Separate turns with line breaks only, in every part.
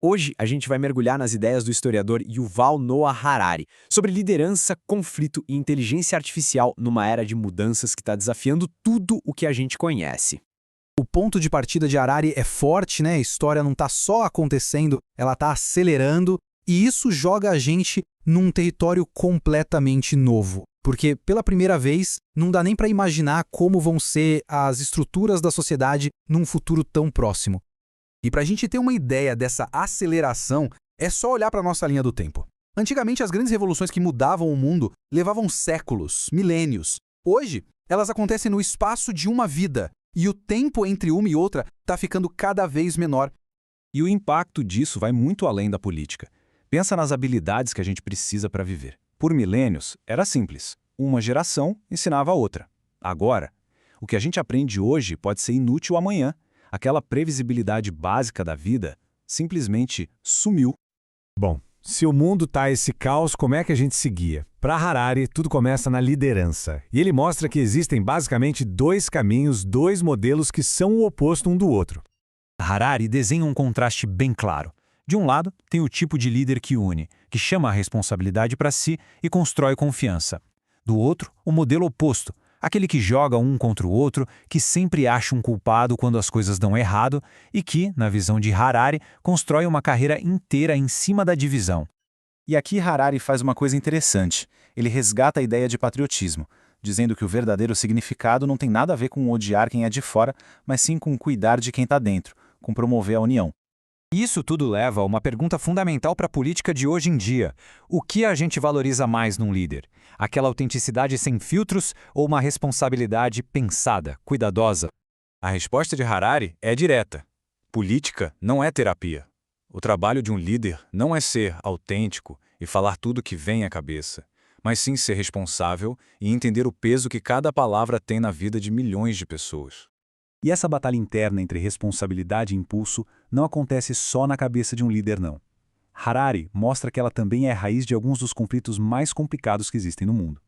Hoje a gente vai mergulhar nas ideias do historiador Yuval Noah Harari sobre liderança, conflito e inteligência artificial numa era de mudanças que está desafiando tudo o que a gente conhece.
O ponto de partida de Harari é forte, né? A história não está só acontecendo, ela está acelerando, e isso joga a gente num território completamente novo. Porque, pela primeira vez, não dá nem para imaginar como vão ser as estruturas da sociedade num futuro tão próximo. E para a gente ter uma ideia dessa aceleração, é só olhar para a nossa linha do tempo. Antigamente, as grandes revoluções que mudavam o mundo levavam séculos, milênios. Hoje, elas acontecem no espaço de uma vida, e o tempo entre uma e outra está ficando cada vez menor.
E o impacto disso vai muito além da política. Pensa nas habilidades que a gente precisa para viver. Por milênios, era simples. Uma geração ensinava a outra. Agora, o que a gente aprende hoje pode ser inútil amanhã. Aquela previsibilidade básica da vida simplesmente sumiu.
Bom, se o mundo tá esse caos, como é que a gente seguia? Para Harari, tudo começa na liderança. E ele mostra que existem basicamente dois caminhos, dois modelos que são o oposto um do outro.
Harari desenha um contraste bem claro. De um lado, tem o tipo de líder que une, que chama a responsabilidade para si e constrói confiança. Do outro, o modelo oposto, aquele que joga um contra o outro, que sempre acha um culpado quando as coisas dão errado e que, na visão de Harari, constrói uma carreira inteira em cima da divisão. E aqui Harari faz uma coisa interessante. Ele resgata a ideia de patriotismo, dizendo que o verdadeiro significado não tem nada a ver com odiar quem é de fora, mas sim com cuidar de quem está dentro, com promover a união.
Isso tudo leva a uma pergunta fundamental para a política de hoje em dia. O que a gente valoriza mais num líder? Aquela autenticidade sem filtros ou uma responsabilidade pensada, cuidadosa?
A resposta de Harari é direta. Política não é terapia. O trabalho de um líder não é ser autêntico e falar tudo que vem à cabeça, mas sim ser responsável e entender o peso que cada palavra tem na vida de milhões de pessoas. E essa batalha interna entre responsabilidade e impulso não acontece só na cabeça de um líder, não. Harari mostra que ela também é a raiz de alguns dos conflitos mais complicados que existem no mundo.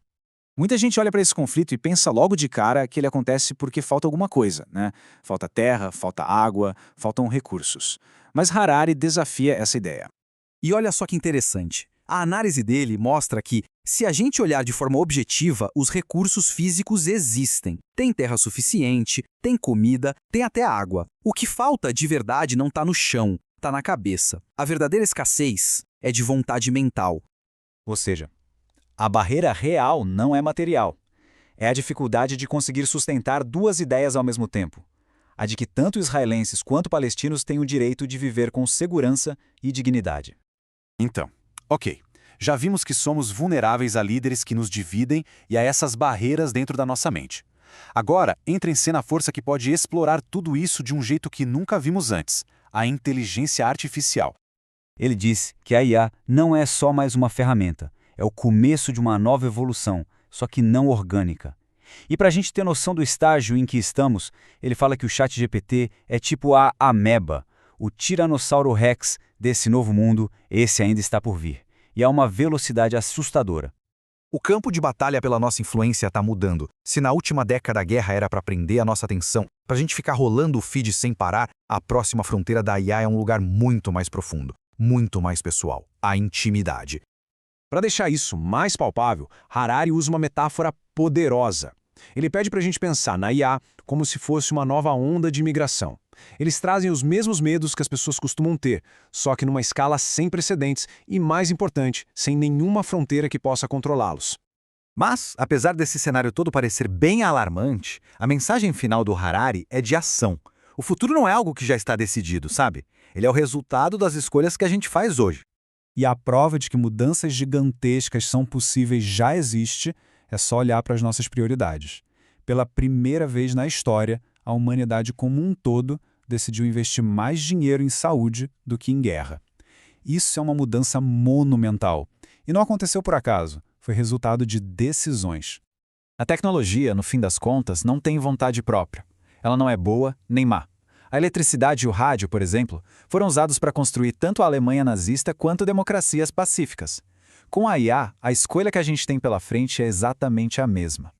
Muita gente olha para esse conflito e pensa logo de cara que ele acontece porque falta alguma coisa, né? Falta terra, falta água, faltam recursos. Mas Harari desafia essa ideia.
E olha só que interessante. A análise dele mostra que, se a gente olhar de forma objetiva, os recursos físicos existem. Tem terra suficiente, tem comida, tem até água. O que falta de verdade não está no chão, está na cabeça. A verdadeira escassez é de vontade mental.
Ou seja, a barreira real não é material. É a dificuldade de conseguir sustentar duas ideias ao mesmo tempo. A de que tanto israelenses quanto palestinos têm o direito de viver com segurança e dignidade.
Então, ok, já vimos que somos vulneráveis a líderes que nos dividem e a essas barreiras dentro da nossa mente. Agora, entra em cena a força que pode explorar tudo isso de um jeito que nunca vimos antes, a inteligência artificial.
Ele diz que a IA não é só mais uma ferramenta, é o começo de uma nova evolução, só que não orgânica. E para a gente ter noção do estágio em que estamos, ele fala que o ChatGPT é tipo a ameba, o Tiranossauro Rex desse novo mundo, esse ainda está por vir. E a uma velocidade assustadora.
O campo de batalha pela nossa influência está mudando. Se na última década a guerra era para prender a nossa atenção, para a gente ficar rolando o feed sem parar, a próxima fronteira da IA é um lugar muito mais profundo, muito mais pessoal, a intimidade.
Para deixar isso mais palpável, Harari usa uma metáfora poderosa. Ele pede para a gente pensar na IA como se fosse uma nova onda de imigração. Eles trazem os mesmos medos que as pessoas costumam ter, só que numa escala sem precedentes e, mais importante, sem nenhuma fronteira que possa controlá-los.
Mas, apesar desse cenário todo parecer bem alarmante, a mensagem final do Harari é de ação. O futuro não é algo que já está decidido, sabe? Ele é o resultado das escolhas que a gente faz hoje.
E a prova de que mudanças gigantescas são possíveis já existe, é só olhar para as nossas prioridades. Pela primeira vez na história, a humanidade como um todo decidiu investir mais dinheiro em saúde do que em guerra. Isso é uma mudança monumental. E não aconteceu por acaso, foi resultado de decisões.
A tecnologia, no fim das contas, não tem vontade própria. Ela não é boa nem má. A eletricidade e o rádio, por exemplo, foram usados para construir tanto a Alemanha nazista quanto democracias pacíficas. Com a IA, a escolha que a gente tem pela frente é exatamente a mesma.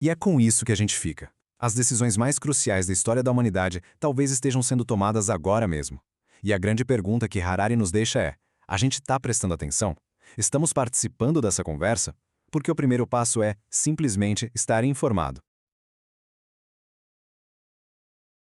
E é com isso que a gente fica. As decisões mais cruciais da história da humanidade talvez estejam sendo tomadas agora mesmo.
E a grande pergunta que Harari nos deixa é: a gente está prestando atenção? Estamos participando dessa conversa? Porque o primeiro passo é simplesmente estar informado.